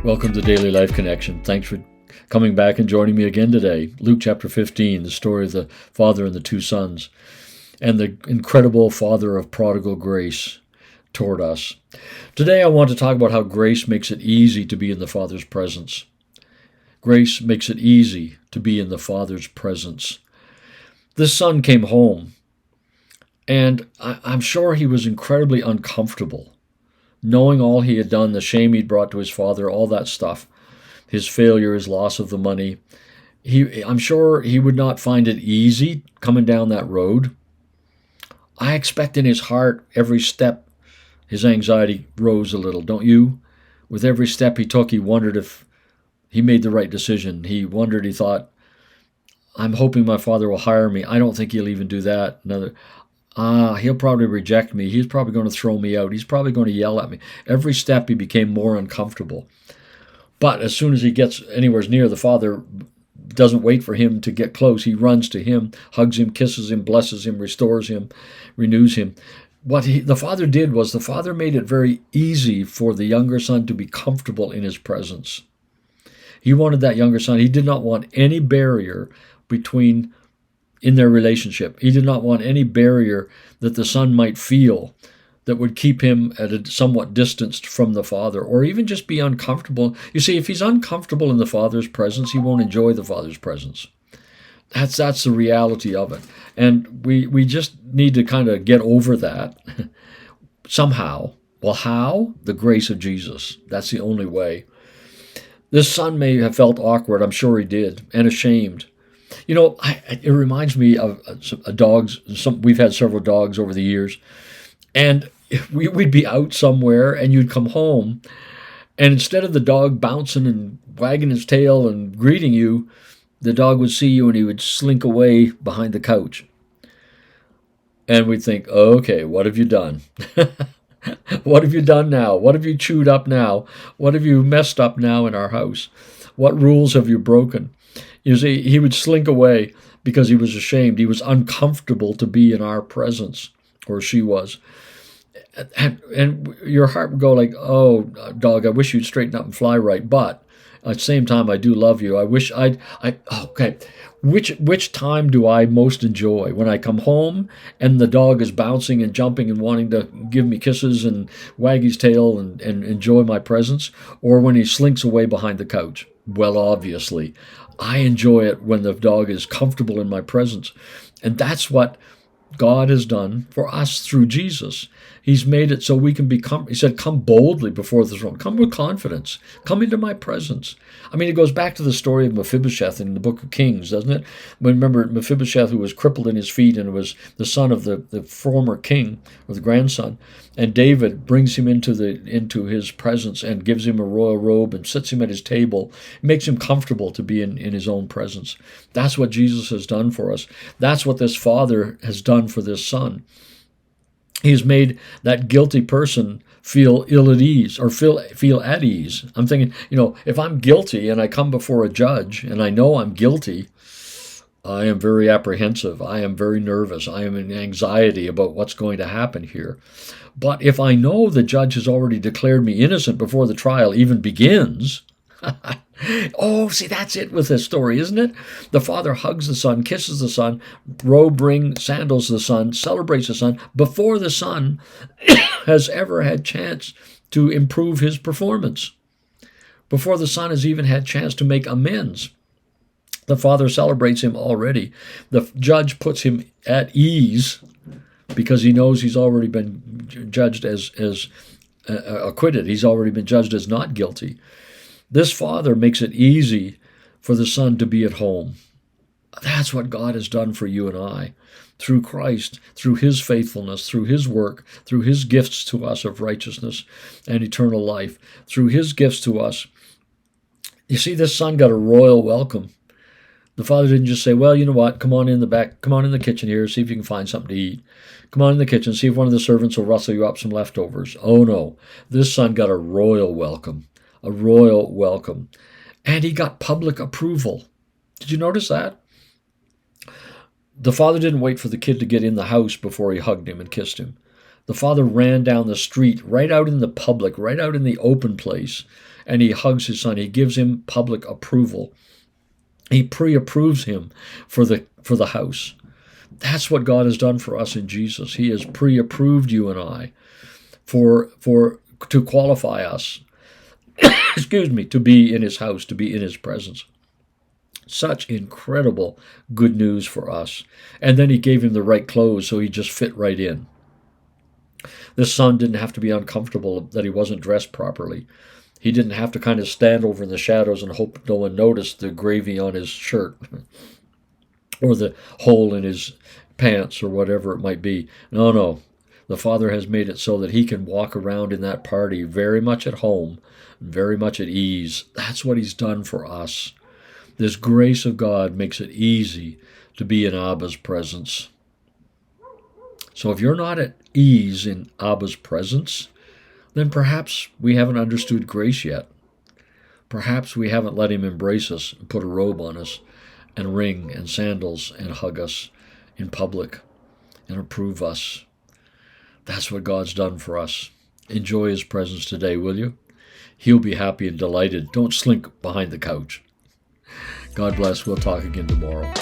Welcome to Daily Life Connection. Thanks for coming back and joining me again today. Luke chapter 15, the story of the father and the two sons, and the incredible Father of prodigal grace toward us. Today I want to talk about how grace makes it easy to be in the Father's presence. Grace makes it easy to be in the Father's presence. This son came home, and I'm sure he was incredibly uncomfortable, knowing all he had done, the shame he'd brought to his father, all that stuff, his failure, his loss of the money. I'm sure he would not find it easy coming down that road. I expect in his heart, every step, his anxiety rose a little, don't you? With every step he took, he wondered if he made the right decision. He thought, I'm hoping my father will hire me. I don't think he'll even do that. He'll probably reject me. He's probably going to throw me out. He's probably going to yell at me. Every step he became more uncomfortable. But as soon as he gets anywhere near, the father doesn't wait for him to get close. He runs to him, hugs him, kisses him, blesses him, restores him, renews him. What the father did was the father made it very easy for the younger son to be comfortable in his presence. He wanted that younger son. He did not want any barrier in their relationship. He did not want any barrier that the son might feel that would keep him at a somewhat distanced from the father, or even just be uncomfortable. You see, if he's uncomfortable in the father's presence, he won't enjoy the father's presence. That's the reality of it. And we just need to kind of get over that somehow. Well, how? The grace of Jesus. That's the only way. This son may have felt awkward, I'm sure he did, and ashamed. You know, it reminds me of dogs. We've had several dogs over the years, and we'd be out somewhere, and you'd come home, and instead of the dog bouncing and wagging his tail and greeting you, the dog would see you and he would slink away behind the couch. And we'd think, okay, what have you done? What have you done now? What have you chewed up now? What have you messed up now in our house? What rules have you broken? You see, he would slink away because he was ashamed. He was uncomfortable to be in our presence, or she was. And your heart would go like, oh, dog, I wish you'd straighten up and fly right. But at the same time, I do love you. I wish okay. Which time do I most enjoy? When I come home and the dog is bouncing and jumping and wanting to give me kisses and wag his tail and enjoy my presence? Or when he slinks away behind the couch? Well, obviously, I enjoy it when the dog is comfortable in my presence. And that's what God has done for us through Jesus. He's made it so we can become, he said, come boldly before the throne. Come with confidence. Come into my presence. I mean, it goes back to the story of Mephibosheth in the book of Kings, doesn't it? Remember Mephibosheth, who was crippled in his feet and was the son of the former king, or the grandson. And David brings him into his presence and gives him a royal robe and sits him at his table, makes him comfortable to be in his own presence. That's what Jesus has done for us. That's what this father has done for this son. He's made that guilty person feel ill at ease, or feel at ease. I'm thinking, if I'm guilty and I come before a judge and I know I'm guilty, I am very apprehensive. I am very nervous. I am in anxiety about what's going to happen here. But if I know the judge has already declared me innocent before the trial even begins, oh, see, that's it with this story, isn't it? The father hugs the son, kisses the son, robe, ring, sandals the son, celebrates the son before the son has ever had chance to improve his performance, before the son has even had chance to make amends. The father celebrates him already. The judge puts him at ease because he knows he's already been judged as acquitted. He's already been judged as not guilty. This father makes it easy for the son to be at home. That's what God has done for you and I. Through Christ, through his faithfulness, through his work, through his gifts to us of righteousness and eternal life, through his gifts to us. You see, this son got a royal welcome. The father didn't just say, well, you know what, come on in the back, come on in the kitchen here, see if you can find something to eat. Come on in the kitchen, see if one of the servants will rustle you up some leftovers. Oh no, this son got a royal welcome. A royal welcome. And he got public approval. Did you notice that? The father didn't wait for the kid to get in the house before he hugged him and kissed him. The father ran down the street, right out in the public, right out in the open place, and he hugs his son. He gives him public approval. He pre-approves him for the house. That's what God has done for us in Jesus. He has pre-approved you and I to qualify us, excuse me, to be in his house, to be in his presence. Such incredible good news for us. And then he gave him the right clothes, so he just fit right in. This son didn't have to be uncomfortable that he wasn't dressed properly. He didn't have to kind of stand over in the shadows and hope no one noticed the gravy on his shirt or the hole in his pants or whatever it might be. No. The Father has made it so that he can walk around in that party very much at home, very much at ease. That's what he's done for us. This grace of God makes it easy to be in Abba's presence. So if you're not at ease in Abba's presence, then perhaps we haven't understood grace yet. Perhaps we haven't let him embrace us and put a robe on us and a ring and sandals and hug us in public and approve us. That's what God's done for us. Enjoy his presence today, will you? He'll be happy and delighted. Don't slink behind the couch. God bless. We'll talk again tomorrow.